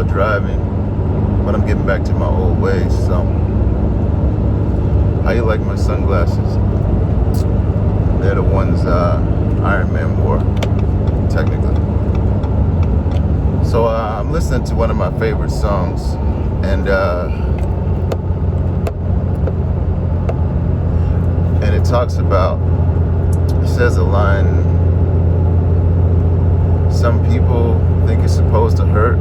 while driving, but I'm getting back to my old ways. So, how you like my sunglasses? They're the ones Iron Man wore, technically. So I'm listening to one of my favorite songs, and it talks about, it says a line, some people think it's supposed to hurt,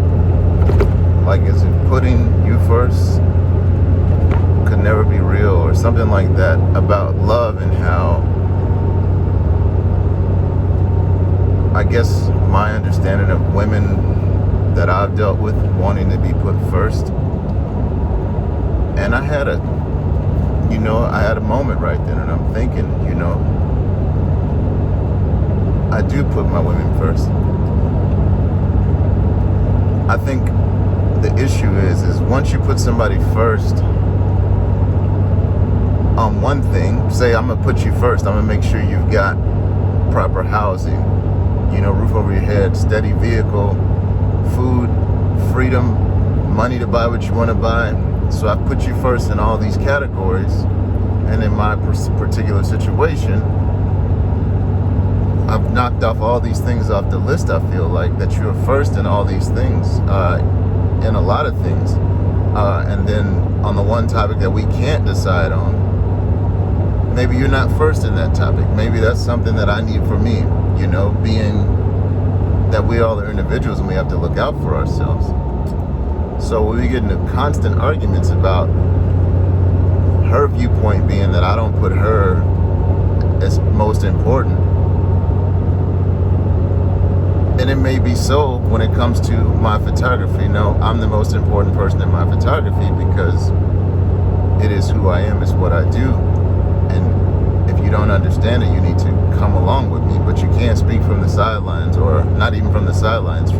like is it putting you first could never be real, or something like that, about love, and how, I guess, my understanding of women that I've dealt with wanting to be put first. And I had a moment right then, and I'm thinking, I do put my women first. I think the issue is once you put somebody first on one thing, say I'm gonna put you first, I'm gonna make sure you've got proper housing, roof over your head, steady vehicle, food, freedom, money to buy what you want to buy. So I put you first in all these categories, and in my particular situation, I've knocked off all these things off the list. I feel like that you're first in all these things, in a lot of things, and then on the one topic that we can't decide on, maybe you're not first in that topic. Maybe that's something that I need for me, being that we all are individuals and we have to look out for ourselves. So we get into constant arguments about her viewpoint being that I don't put her as most important. And it may be so when it comes to my photography. No, I'm the most important person in my photography because it is who I am, it's what I do. And if you don't understand it, you need to come along with me. But you can't speak from the sidelines, or not even from the sidelines, you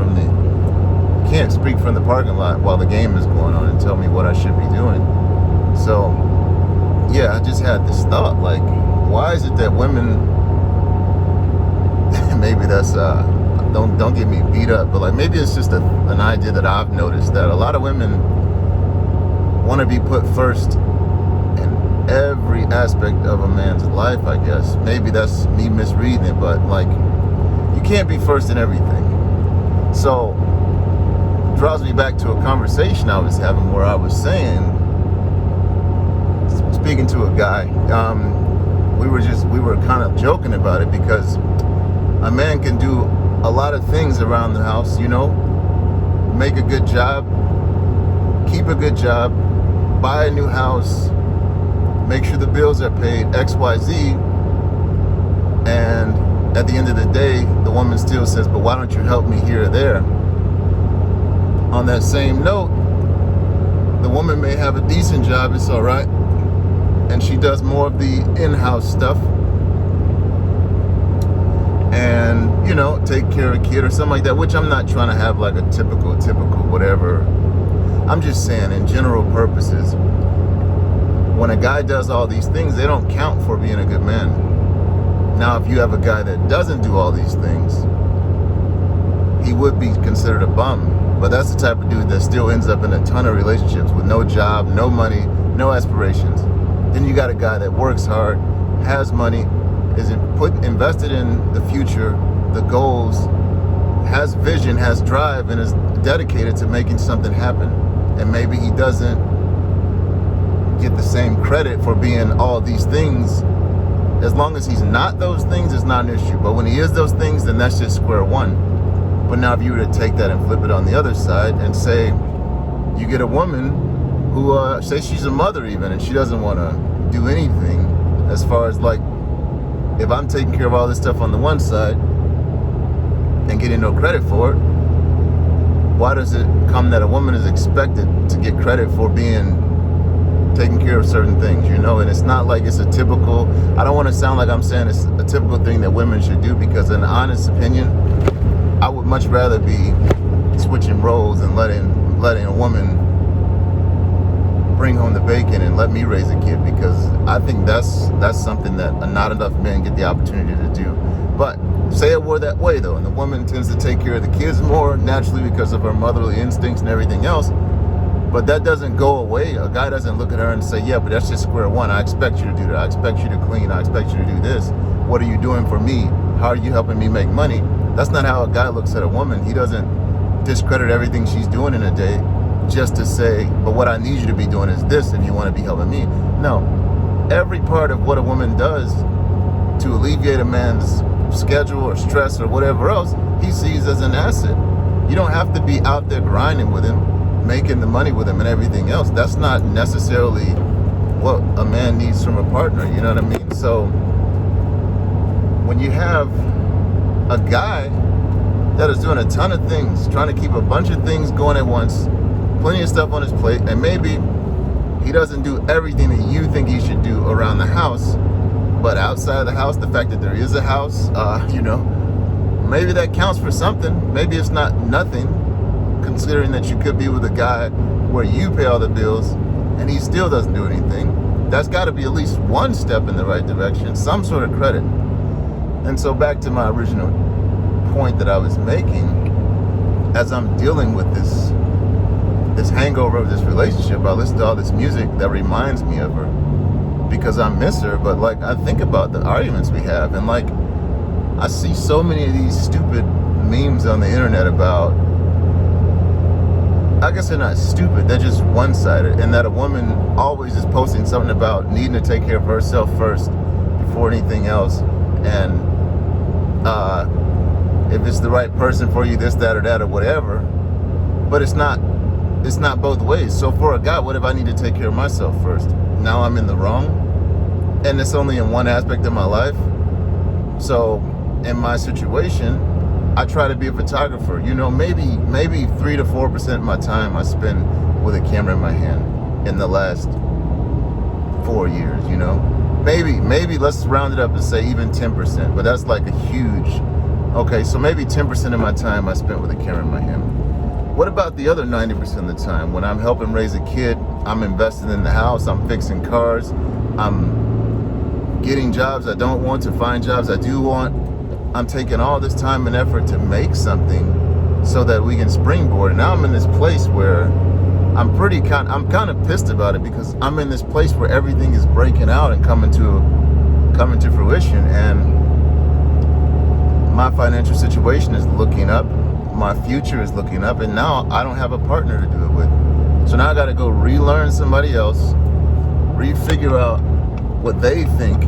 can't speak from the parking lot while the game is going on and tell me what I should be doing. So, yeah, I just had this thought, like, why is it that women, maybe that's, don't get me beat up, but like maybe it's just an idea that I've noticed, that a lot of women want to be put first in every aspect of a man's life, I guess. Maybe that's me misreading it, but like, you can't be first in everything. So, it draws me back to a conversation I was having where I was saying, speaking to a guy, we were kind of joking about it, because a man can do a lot of things around the house, make a good job, keep a good job, buy a new house, make sure the bills are paid, XYZ, and at the end of the day, the woman still says, but why don't you help me here or there? On that same note, the woman may have a decent job, it's all right, and she does more of the in-house stuff, and take care of a kid or something like that, which I'm not trying to have like a typical whatever. I'm just saying, in general purposes, when a guy does all these things, they don't count for being a good man. Now, if you have a guy that doesn't do all these things, he would be considered a bum. But that's the type of dude that still ends up in a ton of relationships with no job, no money, no aspirations. Then you got a guy that works hard, has money, is invested in the future, the goals, has vision, has drive, and is dedicated to making something happen. And maybe he doesn't get the same credit for being all these things. As long as he's not those things, it's not an issue. But when he is those things, then that's just square one. But now if you were to take that and flip it on the other side and say you get a woman who, say she's a mother even, and she doesn't want to do anything as far as like, if I'm taking care of all this stuff on the one side and getting no credit for it, why does it come that a woman is expected to get credit for taking care of certain things, And it's not like it's a typical, I don't want to sound like I'm saying it's a typical thing that women should do, because in an honest opinion, I would much rather be switching roles and letting a woman bring bring home the bacon and let me raise a kid, because I think that's something that not enough men get the opportunity to do. But say it were that way though, and the woman tends to take care of the kids more naturally because of her motherly instincts and everything else. But that doesn't go away. A guy doesn't look at her and say, yeah, but that's just square one. I expect you to do that. I expect you to clean. I expect you to do this. What are you doing for me? How are you helping me make money? That's not how a guy looks at a woman. He doesn't discredit everything she's doing in a day just to say, but what I need you to be doing is this if you want to be helping me. No. Every part of what a woman does to alleviate a man's schedule or stress or whatever else, he sees as an asset. You don't have to be out there grinding with him, making the money with him and everything else. That's not necessarily what a man needs from a partner, you know what I mean? So when you have a guy that is doing a ton of things, trying to keep a bunch of things going at once, plenty of stuff on his plate, and maybe he doesn't do everything that you think he should do around the house, but outside of the house, the fact that there is a house, maybe that counts for something. Maybe it's not nothing, considering that you could be with a guy where you pay all the bills and he still doesn't do anything. That's got to be at least one step in the right direction, some sort of credit. And so back to my original point that I was making, as I'm dealing with this hangover of this relationship, I listen to all this music that reminds me of her because I miss her. But like, I think about the arguments we have, and like, I see so many of these stupid memes on the internet about, I guess they're not stupid, they're just one-sided, and that a woman always is posting something about needing to take care of herself first before anything else, and if it's the right person for you, this, that, or that, or whatever. But it's not both ways. So for a guy, what if I need to take care of myself first? Now I'm in the wrong, and it's only in one aspect of my life. So in my situation, I try to be a photographer. You know, maybe 3 to 4% of my time I spend with a camera in my hand in the last 4 years, you know. Maybe let's round it up and say even 10%, but that's like a huge, okay, so maybe 10% of my time I spent with a camera in my hand. What about the other 90% of the time when I'm helping raise a kid, I'm investing in the house, I'm fixing cars, I'm getting jobs I don't want to find jobs I do want. I'm taking all this time and effort to make something so that we can springboard. And now I'm in this place where I'm kind of pissed about it, because I'm in this place where everything is breaking out and coming to fruition, and my financial situation is looking up, my future is looking up, and now I don't have a partner to do it with. So now I got to go relearn somebody else, refigure out what they think,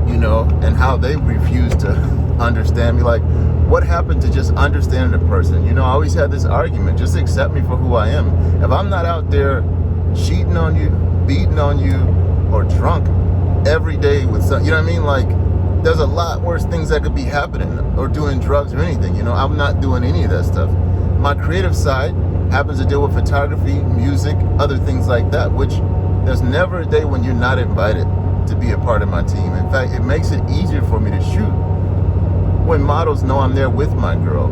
you know, and how they refuse to understand me. Like, what happened to just understanding a person? You know, I always had this argument, just accept me for who I am. If I'm not out there cheating on you, beating on you, or drunk every day with some, you know what I mean? Like, there's a lot worse things that could be happening, or doing drugs or anything, you know. I'm not doing any of that stuff. My creative side happens to deal with photography, music, other things like that, which there's never a day when you're not invited to be a part of my team. In fact, it makes it easier for me to shoot when models know I'm there with my girl.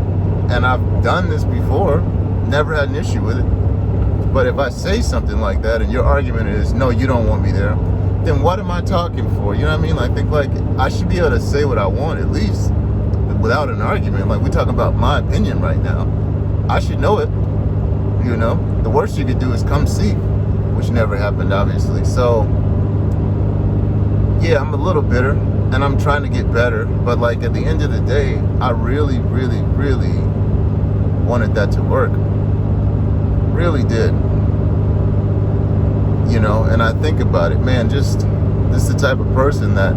And I've done this before, never had an issue with it. But if I say something like that and your argument is, no, you don't want me there, then what am I talking for? You know what I mean? I think like I should be able to say what I want, at least without an argument. Like, we're talking about my opinion right now. I should know it, you know? The worst you could do is come see, which never happened, obviously. So yeah, I'm a little bitter, and I'm trying to get better, but like at the end of the day, I really, really, really wanted that to work. Really did. You know, and I think about it, man, just this is the type of person that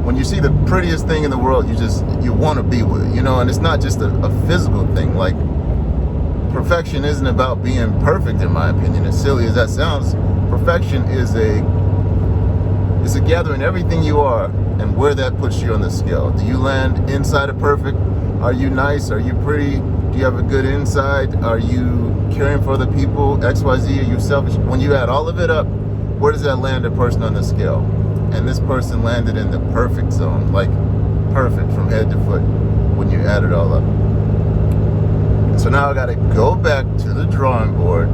when you see the prettiest thing in the world, you want to be with it, you know. And it's not just a physical thing. Like, perfection isn't about being perfect, in my opinion, as silly as that sounds. Perfection is it's a gathering everything you are and where that puts you on the scale. Do you land inside of perfect? Are you nice? Are you pretty? Do you have a good inside? Are you caring for other people? XYZ? Are you selfish? When you add all of it up, where does that land a person on the scale? And this person landed in the perfect zone, like perfect from head to foot when you add it all up. So now I got to go back to the drawing board,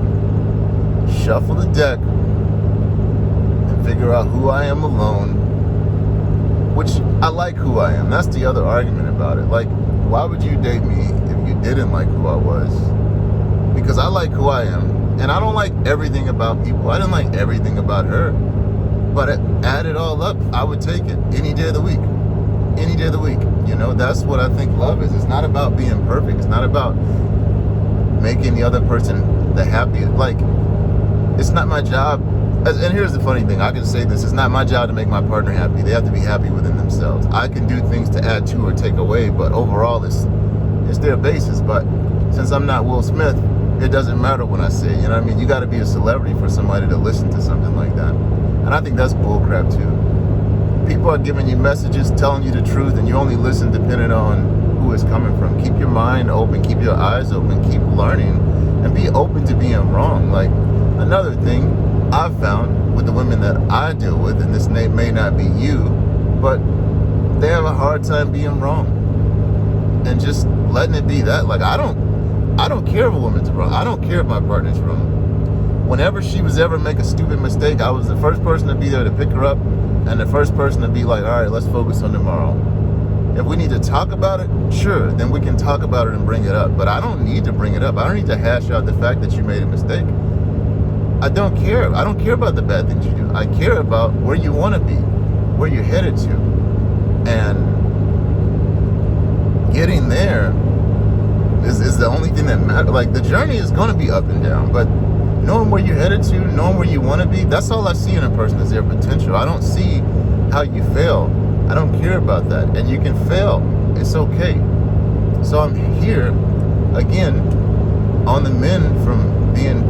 shuffle the deck and figure out who I am alone, which I like who I am. That's the other argument about it. Like, why would you date me if you didn't like who I was? Because I like who I am, and I don't like everything about people. I didn't like everything about her, but add it all up, I would take it any day of the week. Any day of the week. You know, that's what I think love is. It's not about being perfect. It's not about making the other person the happiest. Like, it's not my job. And here's the funny thing. I can say this. It's not my job to make my partner happy. They have to be happy within themselves. I can do things to add to or take away, but overall, it's their basis. But since I'm not Will Smith, it doesn't matter when I say it. You know what I mean? You got to be a celebrity for somebody to listen to something like that. And I think that's bullcrap, too. People are giving you messages, telling you the truth, and you only listen depending on who it's coming from. Keep your mind open, keep your eyes open, keep learning, and be open to being wrong. Like, another thing I've found with the women that I deal with, and this may not be you, but they have a hard time being wrong. And just letting it be that. Like, I don't care if a woman's wrong. I don't care if my partner's wrong. Whenever she was ever make a stupid mistake, I was the first person to be there to pick her up, and the first person to be like, all right, let's focus on tomorrow. If we need to talk about it, sure, then we can talk about it and bring it up. But I don't need to bring it up. I don't need to hash out the fact that you made a mistake. I don't care. I don't care about the bad things you do. I care about where you want to be, where you're headed to. And getting there is the only thing that matters. Like, the journey is going to be up and down, but knowing where you're headed to, knowing where you want to be, that's all I see in a person is their potential. I don't see how you fail. I don't care about that. And you can fail. It's okay. So I'm here, again, on the men from being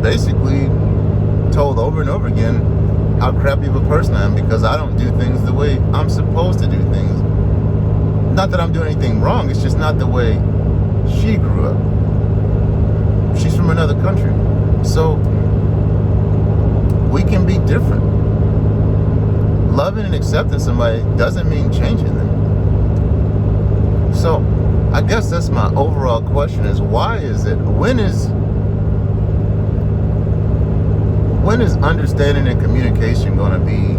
basically told over and over again how crappy of a person I am because I don't do things the way I'm supposed to do things. Not that I'm doing anything wrong. It's just not the way she grew up. She's from another country. So we can be different. Loving and accepting somebody doesn't mean changing them. So I guess that's my overall question is when is understanding and communication going to be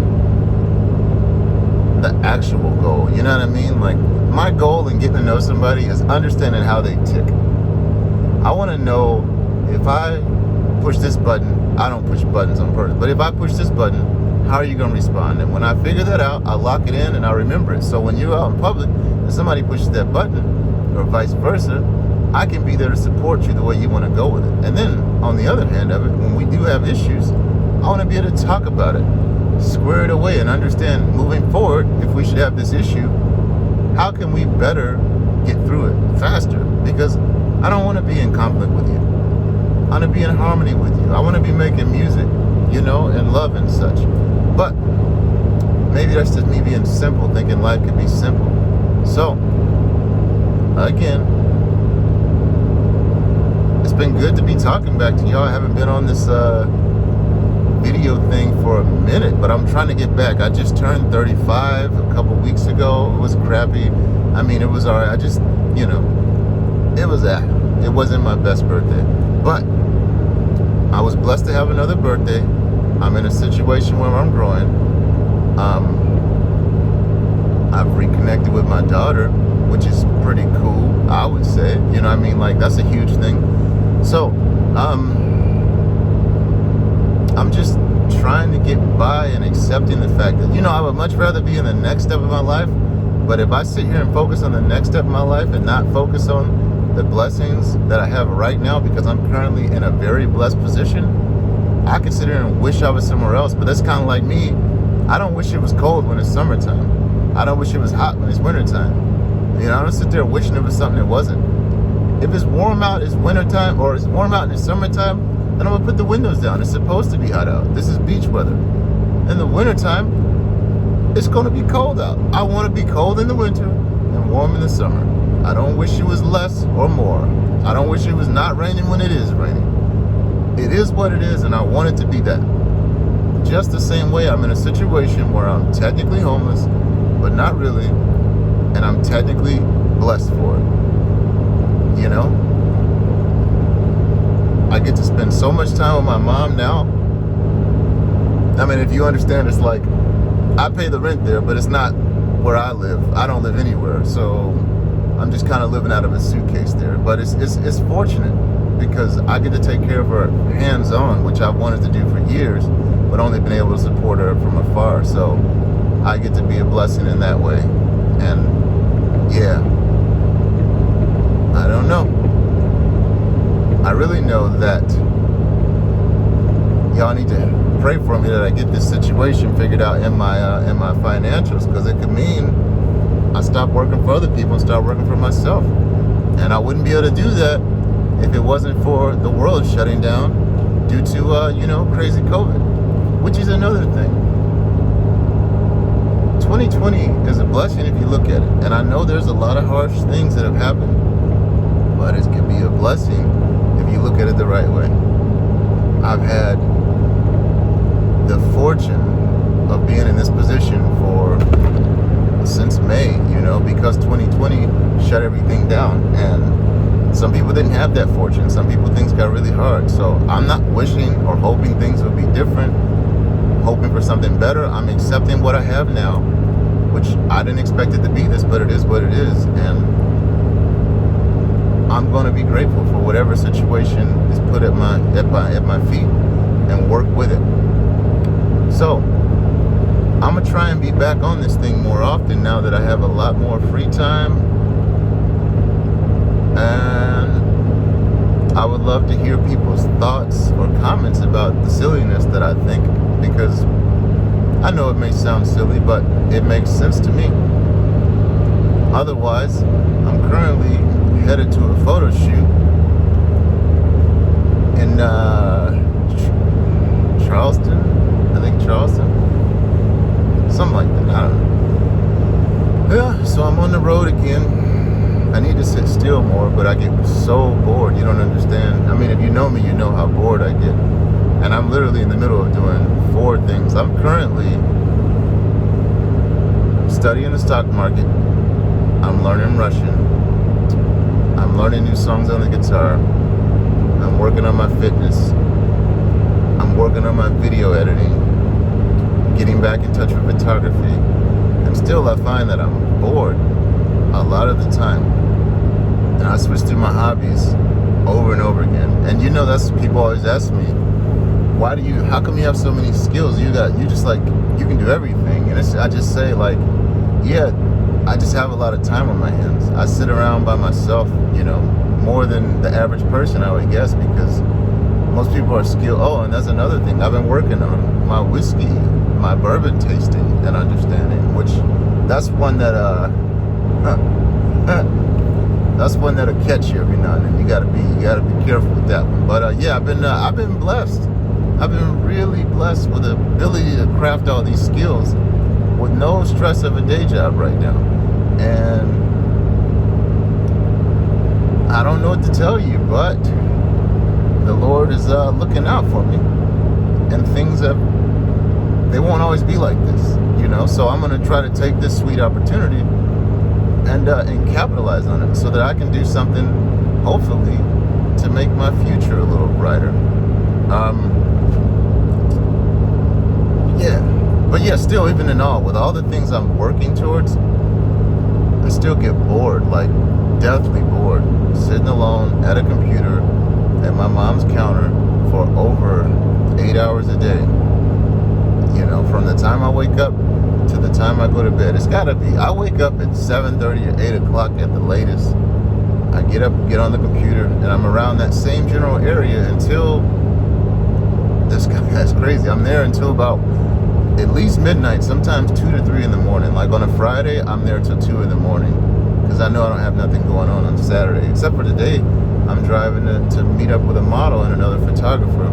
the actual goal? You know what I mean? Like, my goal in getting to know somebody is understanding how they tick. I want to know if I push this button, I don't push buttons on purpose, but if I push this button, how are you going to respond? And when I figure that out, I lock it in and I remember it. So when you're out in public and somebody pushes that button, or vice versa, I can be there to support you the way you want to go with it. And then, on the other hand of it, when we do have issues, I want to be able to talk about it, square it away, and understand moving forward, if we should have this issue, how can we better get through it faster? Because I don't want to be in conflict with you. I want to be in harmony with you. I want to be making music, and love and such. But maybe that's just me being simple, thinking life could be simple. So, again, it's been good to be talking back to y'all. I haven't been on this video thing for a minute, but I'm trying to get back. I just turned 35 a couple weeks ago. It was crappy. I mean, it was all right. It wasn't my best birthday, but I was blessed to have another birthday. I'm in a situation where I'm growing. I've reconnected with my daughter, which is pretty cool, I would say. You know what I mean? Like, that's a huge thing. So, I'm just trying to get by and accepting the fact that, I would much rather be in the next step of my life. But if I sit here and focus on the next step of my life and not focus on the blessings that I have right now, because I'm currently in a very blessed position, I can sit here and wish I was somewhere else. But that's kind of like me. I don't wish it was cold when it's summertime. I don't wish it was hot when it's wintertime. I don't sit there wishing it was something it wasn't. If it's warm out, it's wintertime, or it's warm out and it's summertime, then I'm going to put the windows down. It's supposed to be hot out. This is beach weather. In the wintertime, it's going to be cold out. I want to be cold in the winter and warm in the summer. I don't wish it was less or more. I don't wish it was not raining when it is raining. It is what it is, and I want it to be that. Just the same way I'm in a situation where I'm technically homeless, but not really, and I'm technically blessed for it. I get to spend so much time with my mom now. I mean, if you understand, it's like I pay the rent there, but it's not where I live. I don't live anywhere, so I'm just kind of living out of a suitcase there. But it's fortunate because I get to take care of her hands-on, which I've wanted to do for years, but only been able to support her from afar. So I get to be a blessing in that way. And yeah, I don't know. I really know that y'all need to pray for me that I get this situation figured out in my financials, because it could mean I stop working for other people and start working for myself. And I wouldn't be able to do that if it wasn't for the world shutting down due to crazy COVID, which is another thing. 2020 is a blessing if you look at it. And I know there's a lot of harsh things that have happened, but it can be a blessing if you look at it the right way. I've had the fortune of being in this position since May, because 2020 shut everything down. And some people didn't have that fortune. Some people, things got really hard. So I'm not wishing or hoping things will be different, hoping for something better. I'm accepting what I have now, which I didn't expect it to be this, but it is what it is. And I'm going to be grateful for whatever situation is put at my feet and work with it. So I'm going to try and be back on this thing more often now that I have a lot more free time. And I would love to hear people's thoughts or comments about the silliness that I think, because I know it may sound silly, but it makes sense to me. Otherwise, I'm currently headed to a photo shoot in Charleston. I think Charleston. Something like that. I don't know. Yeah, so I'm on the road again. I need to sit still more, but I get so bored. You don't understand. I mean, if you know me, you know how bored I get. And I'm literally in the middle of doing 4 things. I'm currently studying the stock market. I'm learning Russian. I'm learning new songs on the guitar. I'm working on my fitness. I'm working on my video editing. Getting back in touch with photography. And still I find that I'm bored a lot of the time. And I switch through my hobbies over and over again. And that's people always ask me, how come you have so many skills? You can do everything. And I just say yeah, I just have a lot of time on my hands. I sit around by myself, more than the average person, I would guess, because most people are skilled. Oh, and that's another thing. I've been working on my whiskey, my bourbon tasting and understanding, which that's one that that's one that'll catch you every now and then. You gotta be careful with that one. But yeah, I've been blessed. I've been really blessed with the ability to craft all these skills with no stress of a day job right now. And I don't know what to tell you, but the Lord is looking out for me. And they won't always be like this, So I'm going to try to take this sweet opportunity and capitalize on it so that I can do something, hopefully, to make my future a little brighter. But yeah, still, even in all, with all the things I'm working towards, I still get bored, deathly bored, sitting alone at a computer at my mom's counter for over 8 hours a day. From the time I wake up to the time I go to bed. It's gotta be, I wake up at 7:30 or 8 o'clock at the latest. I get up, get on the computer, and I'm around that same general area until, that's crazy, I'm there until about at least midnight, sometimes 2 to 3 in the morning. Like on a Friday, I'm there till 2 in the morning, because I know I don't have nothing going on Saturday, except for today. I'm driving to meet up with a model and another photographer,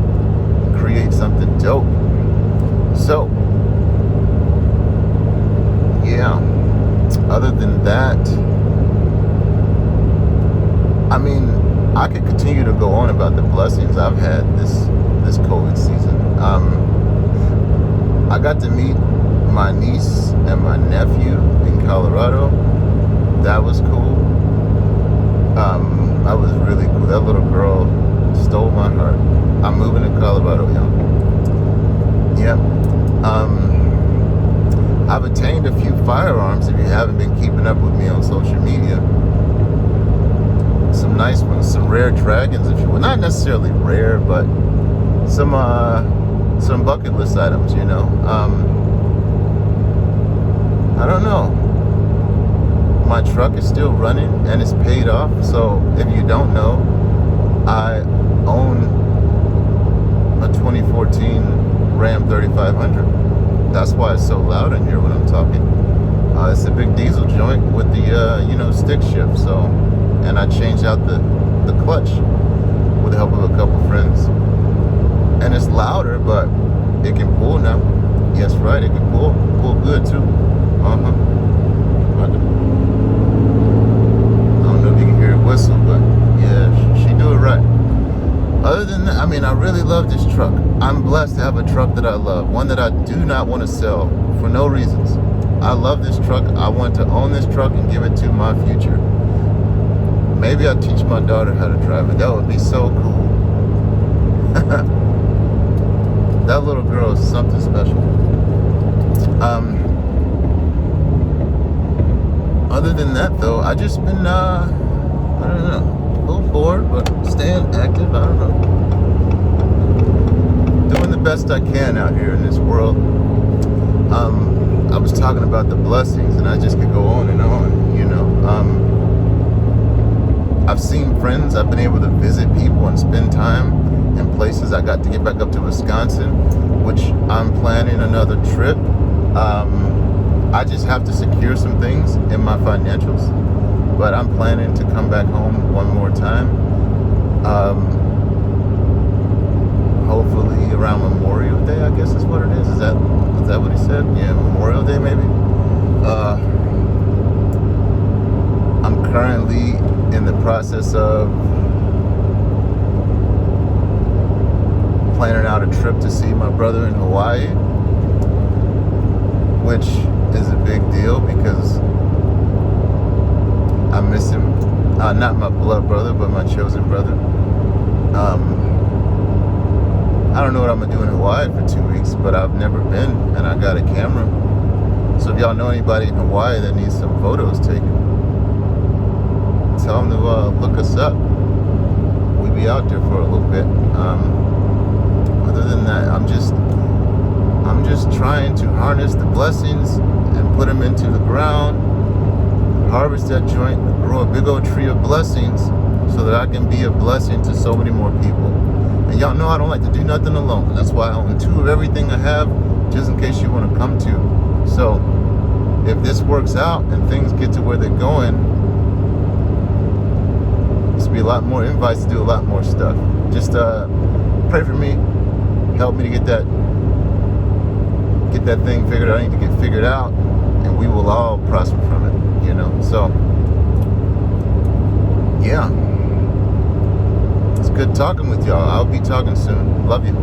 create something dope. So, yeah, other than that, I mean, I could continue to go on about the blessings I've had this COVID season. I got to meet my niece and my nephew in Colorado. That was cool. That was really cool. That little girl, stole my heart. I'm moving to Colorado, y'all. Yep. I've attained a few firearms. If you haven't been keeping up with me on social media, some nice ones, some rare dragons, if you will. Not necessarily rare, but some bucket list items. You know. I don't know. My truck is still running and it's paid off. So if you don't know, I own a 2014 Ram 3500. That's why it's so loud in here when I'm talking. It's a big diesel joint with the stick shift. So, and I changed out the clutch with the help of a couple friends. And it's louder, but it can pull now. Yes, right. It can pull good too. I don't know if you can hear it whistle, but yeah, she do it right. Other than that, I mean, I really love this truck. I'm blessed to have a truck that I love, one that I do not want to sell for no reasons. I love this truck. I want to own this truck and give it to my future. Maybe I'll teach my daughter how to drive it. That would be so cool. That little girl is something special. Other than that, though, I just been, I don't know, a little bored, but staying active. I don't know. Doing the best I can out here in this world. I was talking about the blessings, and I just could go on and on, you know. I've seen friends. I've been able to visit people and spend time in places. I got to get back up to Wisconsin, which I'm planning another trip. I just have to secure some things in my financials, but I'm planning to come back home one more time. Hopefully around Memorial Day, I guess is what it is. Is that what he said? Yeah, Memorial Day maybe. I'm currently in the process of planning out a trip to see my brother in Hawaii, which is a big deal because I miss him. Not my blood brother, but my chosen brother. I don't know what I'm gonna do in Hawaii for 2 weeks, but I've never been, and I got a camera. So if y'all know anybody in Hawaii that needs some photos taken, tell them to look us up. We'll be out there for a little bit. Other than that, I'm just trying to harness the blessings and put them into the ground, harvest that joint, grow a big old tree of blessings so that I can be a blessing to so many more people. And y'all know I don't like to do nothing alone. That's why I own 2 of everything I have, just in case you want to come to. So if this works out and things get to where they're going, there's be a lot more invites to do a lot more stuff. Just pray for me, help me to get that thing figured out. I need to get figured out, and we will all prosper from it, you know. So yeah, it's good talking with y'all. I'll be talking soon. Love you.